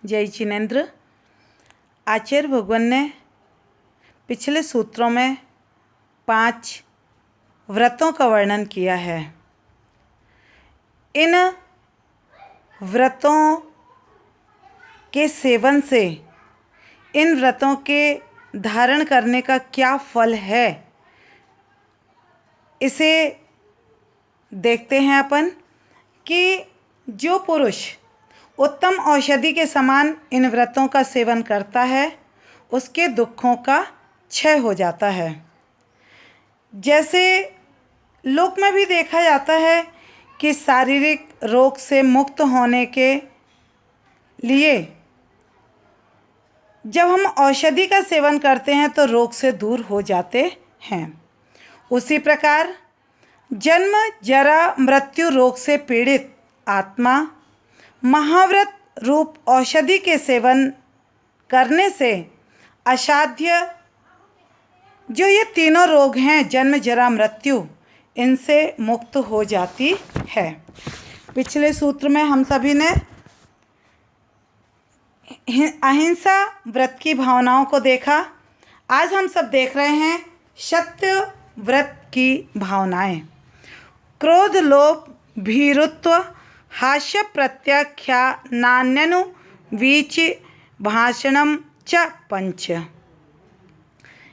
जय जिनेन्द्र। आचार्य भगवान ने पिछले सूत्रों में 5 व्रतों का वर्णन किया है। इन व्रतों के सेवन से, इन व्रतों के धारण करने का क्या फल है, इसे देखते हैं अपन कि जो पुरुष उत्तम औषधि के समान इन व्रतों का सेवन करता है, उसके दुखों का क्षय हो जाता है। जैसे लोक में भी देखा जाता है कि शारीरिक रोग से मुक्त होने के लिए जब हम औषधि का सेवन करते हैं तो रोग से दूर हो जाते हैं। उसी प्रकार जन्म जरा मृत्यु रोग से पीड़ित आत्मा महाव्रत रूप औषधि के सेवन करने से असाध्य जो ये तीनों रोग हैं, जन्म जरा मृत्यु, इनसे मुक्त हो जाती है। पिछले सूत्र में हम सभी ने अहिंसा व्रत की भावनाओं को देखा। आज हम सब देख रहे हैं सत्य व्रत की भावनाएं। क्रोध लोभ भीरुत्व हास्य प्रत्याख्यानान्यनु वीच भाषणम च पंच।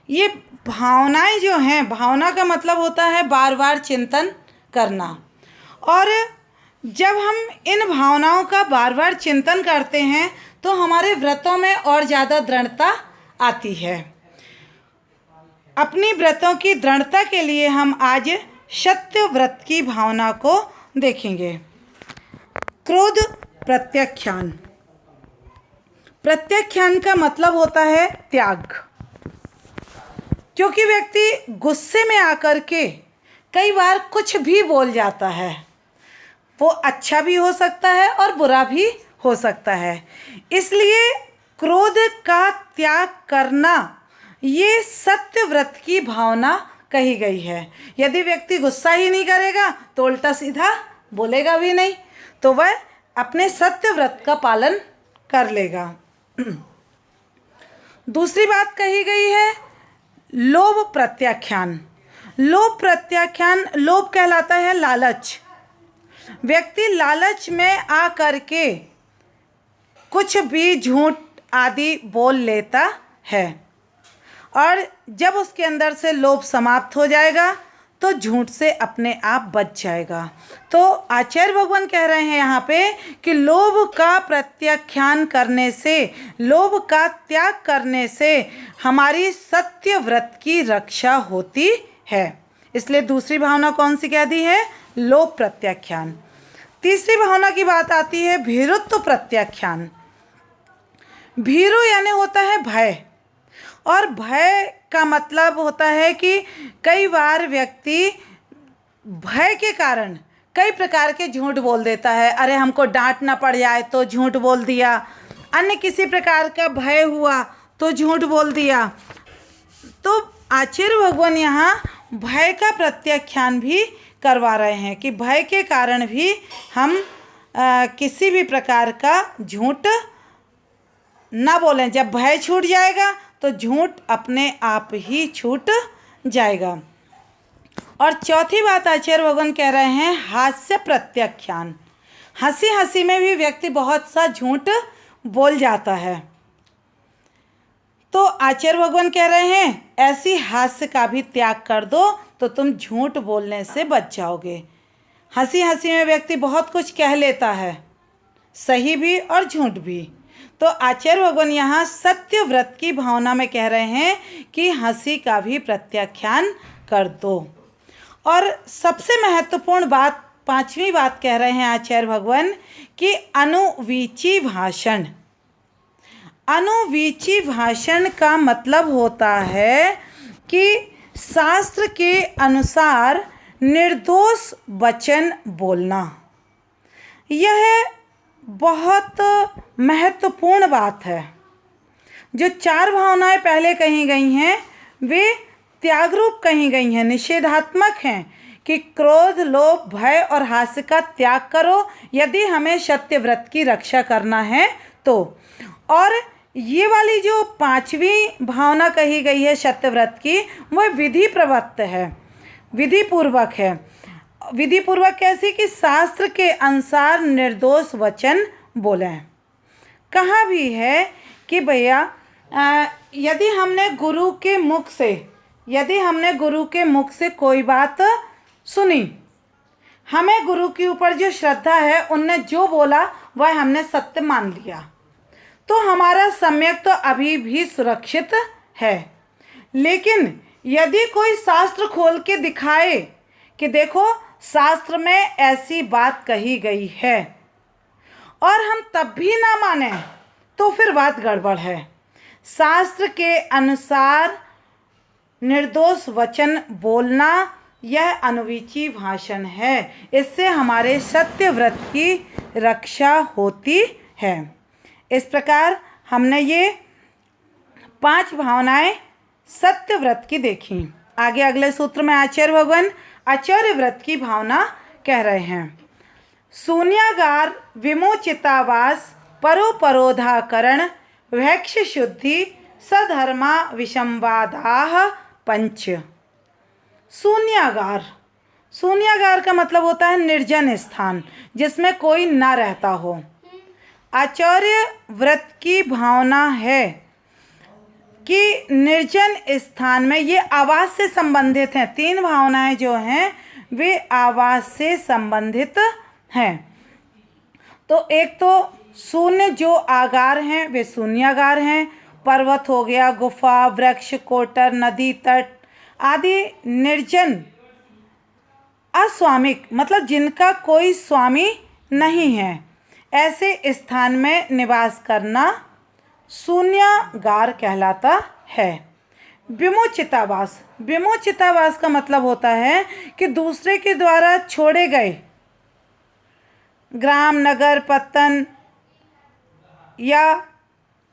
ये भावनाएं जो हैं, भावना का मतलब होता है बार बार चिंतन करना, और जब हम इन भावनाओं का बार बार चिंतन करते हैं तो हमारे व्रतों में और ज़्यादा दृढ़ता आती है। अपनी व्रतों की दृढ़ता के लिए हम आज सत्य व्रत की भावना को देखेंगे। क्रोध प्रत्याख्यान। प्रत्याख्यान का मतलब होता है त्याग। क्योंकि व्यक्ति गुस्से में आकर के कई बार कुछ भी बोल जाता है, वो अच्छा भी हो सकता है और बुरा भी हो सकता है। इसलिए क्रोध का त्याग करना ये सत्य व्रत की भावना कही गई है। यदि व्यक्ति गुस्सा ही नहीं करेगा तो उल्टा सीधा बोलेगा भी नहीं, तो वह अपने सत्य व्रत का पालन कर लेगा। दूसरी बात कही गई है लोभ प्रत्याख्यान। लोभ प्रत्याख्यान, लोभ कहलाता है लालच। व्यक्ति लालच में आ करके कुछ भी झूठ आदि बोल लेता है, और जब उसके अंदर से लोभ समाप्त हो जाएगा तो झूठ से अपने आप बच जाएगा। तो आचार्य भगवान कह रहे हैं यहाँ पे कि लोभ का प्रत्याख्यान करने से, लोभ का त्याग करने से हमारी सत्य व्रत की रक्षा होती है। इसलिए दूसरी भावना कौन सी कह दी है? लोभ प्रत्याख्यान। तीसरी भावना की बात आती है भीरुत्व प्रत्याख्यान। भीरु यानी होता है भय, और भय का मतलब होता है कि कई बार व्यक्ति भय के कारण कई प्रकार के झूठ बोल देता है। अरे हमको डांट ना पड़ जाए तो झूठ बोल दिया, अन्य किसी प्रकार का भय हुआ तो झूठ बोल दिया। तो आचार्य भगवान यहाँ भय का प्रत्याख्यान भी करवा रहे हैं कि भय के कारण भी हम किसी भी प्रकार का झूठ ना बोलें। जब भय छूट जाएगा तो झूठ अपने आप ही छूट जाएगा। और चौथी बात आचार्य भगवान कह रहे हैं हास्य प्रत्याख्यान। हंसी हंसी में भी व्यक्ति बहुत सा झूठ बोल जाता है, तो आचार्य भगवान कह रहे हैं ऐसी हास्य का भी त्याग कर दो तो तुम झूठ बोलने से बच जाओगे। हंसी हंसी में व्यक्ति बहुत कुछ कह लेता है, सही भी और झूठ भी। तो आचार्य भगवान यहाँ सत्य व्रत की भावना में कह रहे हैं कि हंसी का भी प्रत्याख्यान कर दो। और सबसे महत्वपूर्ण बात, 5वीं बात कह रहे हैं आचार्य भगवान कि अनुवीची भाषण। अनुवीची भाषण का मतलब होता है कि शास्त्र के अनुसार निर्दोष वचन बोलना। यह बहुत महत्वपूर्ण बात है। जो 4 भावनाएं पहले कही गई हैं वे त्याग रूप कही गई हैं, निषेधात्मक हैं कि क्रोध, लोभ, भय और हास्य का त्याग करो यदि हमें सत्य व्रत की रक्षा करना है तो। और ये वाली जो 5वीं भावना कही गई है सत्य व्रत की, वह विधि प्रवत्त है, विधि पूर्वक है। विधि पूर्वक कैसी? कि शास्त्र के अनुसार निर्दोष वचन बोलें। कहाँ भी है कि भैया यदि हमने गुरु के मुख से कोई बात सुनी, हमें गुरु के ऊपर जो श्रद्धा है, उनने जो बोला वह हमने सत्य मान लिया, तो हमारा सम्यक तो अभी भी सुरक्षित है। लेकिन यदि कोई शास्त्र खोल के दिखाए कि देखो शास्त्र में ऐसी बात कही गई है, और हम तब भी ना माने, तो फिर बात गड़बड़ है। शास्त्र के अनुसार निर्दोष वचन बोलना यह अनुविची भाषण है। इससे हमारे सत्य व्रत की रक्षा होती है। इस प्रकार हमने ये 5 भावनाएं सत्य व्रत की देखी। आगे अगले सूत्र में आचार्य भगवान आचार्य व्रत की भावना कह रहे हैं। शून्यागार, विमोचितावास, परोपरोधाकरण, वैक्ष शुद्धि, सधर्मा विषंवादाः पंच। शून्यागार का मतलब होता है निर्जन स्थान, जिसमें कोई ना रहता हो। आचार्य व्रत की भावना है कि निर्जन स्थान में, ये आवास से संबंधित हैं। 3 भावनाएं जो हैं वे आवास से संबंधित हैं। तो एक तो शून्य जो आगार हैं वे शून्यागार हैं। पर्वत हो गया, गुफा, वृक्ष, कोटर, नदी, तट आदि निर्जन अस्वामिक, मतलब जिनका कोई स्वामी नहीं है, ऐसे स्थान में निवास करना शून्यागार कहलाता है। विमोचितावास का मतलब होता है कि दूसरे के द्वारा छोड़े गए ग्राम, नगर, पत्तन या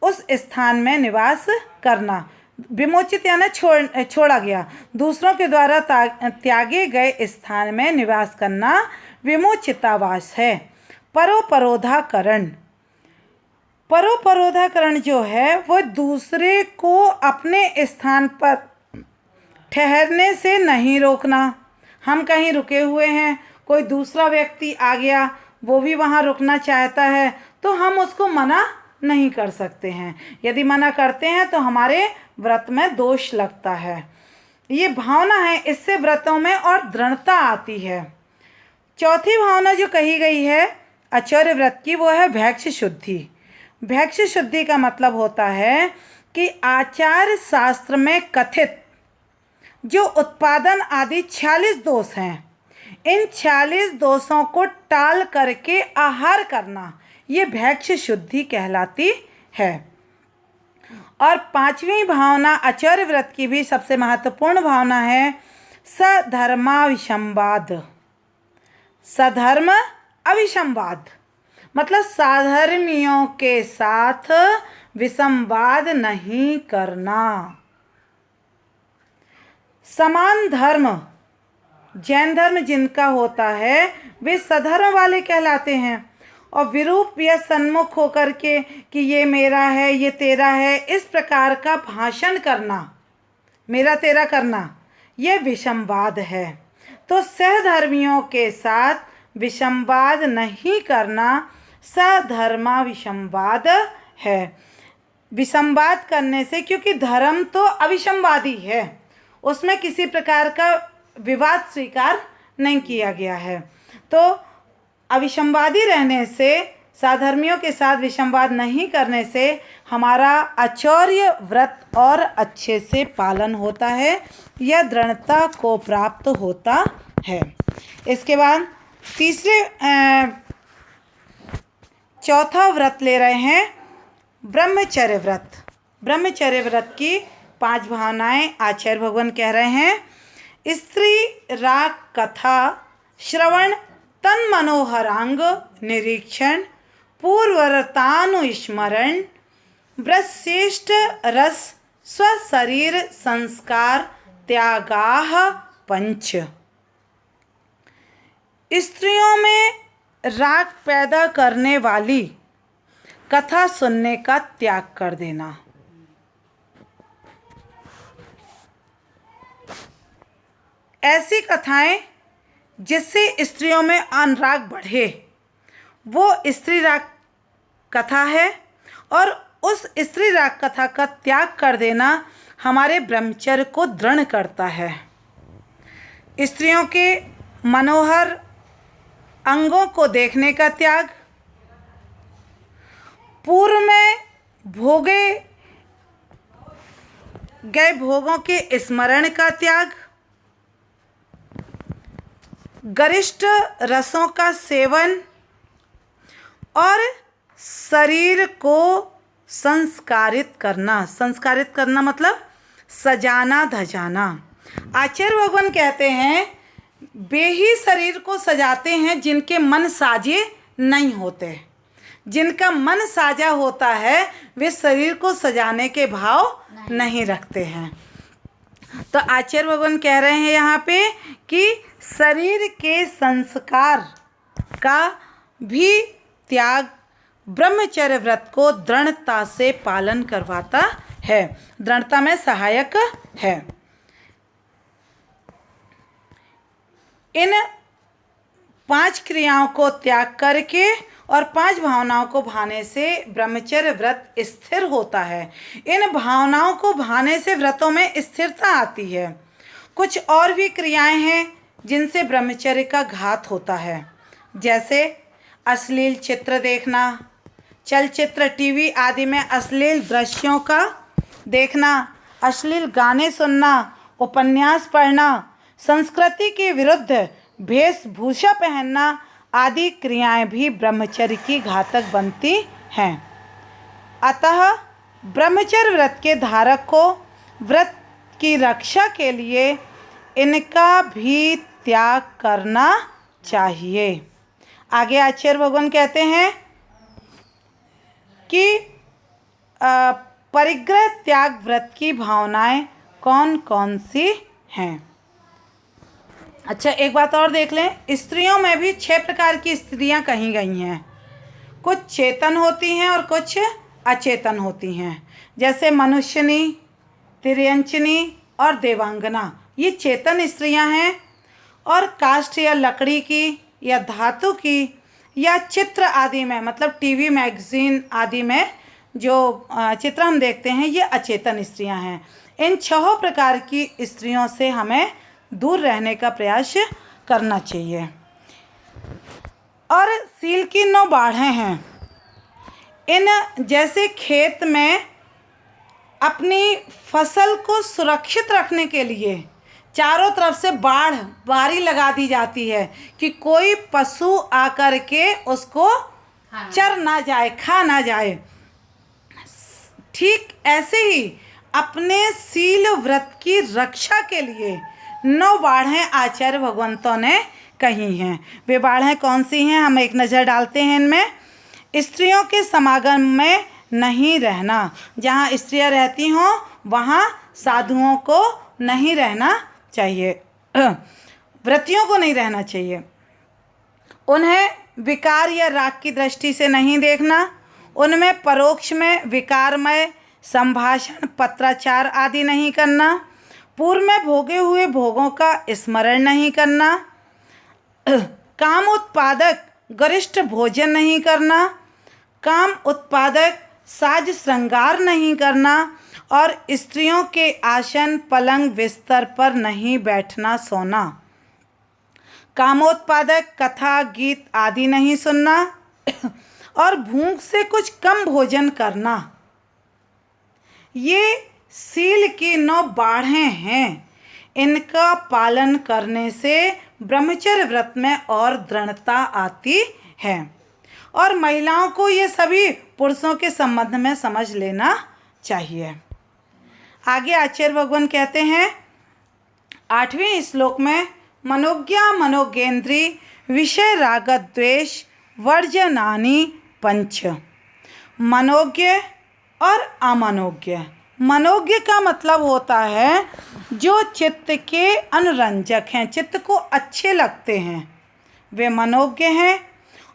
उस स्थान में निवास करना। विमोचित यानी छोड़ा गया, दूसरों के द्वारा त्यागे गए स्थान में निवास करना विमोचितावास है। परोपरोधाकरण जो है वो दूसरे को अपने स्थान पर ठहरने से नहीं रोकना। हम कहीं रुके हुए हैं, कोई दूसरा व्यक्ति आ गया, वो भी वहाँ रुकना चाहता है, तो हम उसको मना नहीं कर सकते हैं। यदि मना करते हैं तो हमारे व्रत में दोष लगता है। ये भावना है, इससे व्रतों में और दृढ़ता आती है। चौथी भावना जो कही गई है आचार्य व्रत की, वो है वैक्ष शुद्धि। वैक्ष शुद्धि का मतलब होता है कि आचार शास्त्र में कथित जो उत्पादन आदि 46 दोष हैं, इन 46 दोषों को टाल करके आहार करना, ये वैक्ष शुद्धि कहलाती है। और 5वीं भावना आचार्य व्रत की भी सबसे महत्वपूर्ण भावना है सधर्माविसंवाद। सधर्म अविसंवाद मतलब साधर्मियों के साथ विसंवाद नहीं करना। समान धर्म, जैन धर्म जिनका होता है वे सधर्म वाले कहलाते हैं। और विरूप या सन्मुख होकर के कि ये मेरा है, ये तेरा है, इस प्रकार का भाषण करना, मेरा तेरा करना, ये विसंवाद है। तो सहधर्मियों के साथ विसंवाद नहीं करना सधर्मा विसंवाद है। विसंवाद करने से, क्योंकि धर्म तो अविसंवादी है, उसमें किसी प्रकार का विवाद स्वीकार नहीं किया गया है। तो अविसंवादी रहने से, साधर्मियों के साथ विसंवाद नहीं करने से हमारा आचार्य व्रत और अच्छे से पालन होता है, यह दृढ़ता को प्राप्त होता है। इसके बाद चौथा व्रत ले रहे हैं ब्रह्मचर्य व्रत। ब्रह्मचर्य व्रत की 5 भावनाएं आचार्य भगवान कह रहे हैं। स्त्री राग कथा श्रवण, तन मनोहरांग निरीक्षण, पूर्वरतानुस्मरण, ब्रह्मश्रेष्ठ रस, स्वशरीर संस्कार त्यागाः पंच। स्त्रियों में राग पैदा करने वाली कथा सुनने का त्याग कर देना। ऐसी कथाएं जिससे स्त्रियों में अनुराग बढ़े वो स्त्री राग कथा है, और उस स्त्री राग कथा का त्याग कर देना हमारे ब्रह्मचर्य को दृढ़ करता है। स्त्रियों के मनोहर अंगों को देखने का त्याग, पूर्व में भोगे गए भोगों के स्मरण का त्याग, गरिष्ठ रसों का सेवन और शरीर को संस्कारित करना मतलब सजाना धजाना। आचार्य भगवान कहते हैं वे ही शरीर को सजाते हैं जिनके मन साजे नहीं होते। जिनका मन साजा होता है वे शरीर को सजाने के भाव नहीं रखते हैं। तो आचार्य भगवान कह रहे हैं यहाँ पे कि शरीर के संस्कार का भी त्याग ब्रह्मचर्य व्रत को दृढ़ता से पालन करवाता है, दृढ़ता में सहायक है। इन 5 क्रियाओं को त्याग करके और 5 भावनाओं को भाने से ब्रह्मचर्य व्रत स्थिर होता है। इन भावनाओं को भाने से व्रतों में स्थिरता आती है। कुछ और भी क्रियाएं हैं जिनसे ब्रह्मचर्य का घात होता है, जैसे अश्लील चित्र देखना, चलचित्र टीवी आदि में अश्लील दृश्यों का देखना, अश्लील गाने सुनना, उपन्यास पढ़ना, संस्कृति के विरुद्ध वेशभूषा पहनना आदि क्रियाएं भी ब्रह्मचर्य की घातक बनती हैं। अतः ब्रह्मचर्य व्रत के धारक को व्रत की रक्षा के लिए इनका भी त्याग करना चाहिए। आगे आचार्य भगवान कहते हैं कि परिग्रह त्याग व्रत की भावनाएं कौन कौन सी हैं। अच्छा, एक बात और देख लें, स्त्रियों में भी 6 प्रकार की स्त्रियां कही गई हैं। कुछ चेतन होती हैं और कुछ अचेतन होती हैं, जैसे मनुष्यनी, तिर्यंचनी और देवांगना। ये चेतन स्त्रियां हैं, और काष्ठ या लकड़ी की या धातु की या चित्र आदि में, मतलब टीवी मैगजीन आदि में जो चित्र हम देखते हैं, ये अचेतन स्त्रियां हैं। इन 6 प्रकार की स्त्रियों से हमें दूर रहने का प्रयास करना चाहिए। और सील की 9 बाढ़ें हैं। इन जैसे खेत में अपनी फसल को सुरक्षित रखने के लिए चारों तरफ से बारी लगा दी जाती है कि कोई पशु आकर के उसको चर ना जाए, खा ना जाए। ठीक ऐसे ही अपने सील व्रत की रक्षा के लिए 9 बाढ़ें आचार्य भगवंतों ने कही हैं। वे बाढ़ें कौन सी हैं, हम एक नज़र डालते हैं इनमें। स्त्रियों के समागम में नहीं रहना। जहाँ स्त्रियाँ रहती हों वहाँ साधुओं को नहीं रहना चाहिए, व्रतियों को नहीं रहना चाहिए। उन्हें विकार या राग की दृष्टि से नहीं देखना। उनमें परोक्ष में विकारमय संभाषण, पत्राचार आदि नहीं करना। पूर्व में भोगे हुए भोगों का स्मरण नहीं करना। काम उत्पादक गरिष्ठ भोजन नहीं करना। काम उत्पादक साज श्रृंगार नहीं करना। और स्त्रियों के आसन, पलंग, बिस्तर पर नहीं बैठना सोना। कामोत्पादक कथा, गीत आदि नहीं सुनना। और भूख से कुछ कम भोजन करना। ये सील की 9 बाढ़ें हैं। इनका पालन करने से ब्रह्मचर्य व्रत में और दृढ़ता आती है। और महिलाओं को ये सभी पुरुषों के संबंध में समझ लेना चाहिए। आगे आचार्य भगवान कहते हैं 8वें श्लोक में, मनोज्ञा मनोगेंद्री विषय राग द्वेष वर्जनानि 5। मनोज्ञ और अमनोज्ञ। मनोज्ञ का मतलब होता है जो चित्त के अनुरंजक हैं, चित्त को अच्छे लगते हैं, वे मनोज्ञ हैं,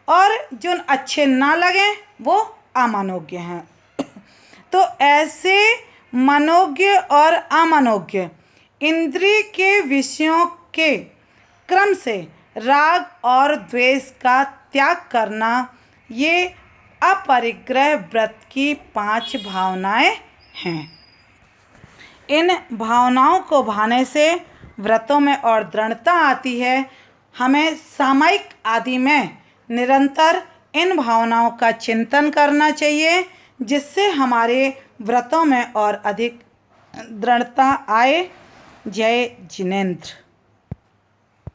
और जो अच्छे ना लगें वो अमनोज्ञ हैं। तो ऐसे मनोज्ञ और अमनोज्ञ इंद्रिय के विषयों के क्रम से राग और द्वेष का त्याग करना, ये अपरिग्रह व्रत की 5 भावनाएं हैं। इन भावनाओं को भाने से व्रतों में और दृढ़ता आती है। हमें सामयिक आदि में निरंतर इन भावनाओं का चिंतन करना चाहिए, जिससे हमारे व्रतों में और अधिक दृढ़ता आए। जय जिनेंद्र।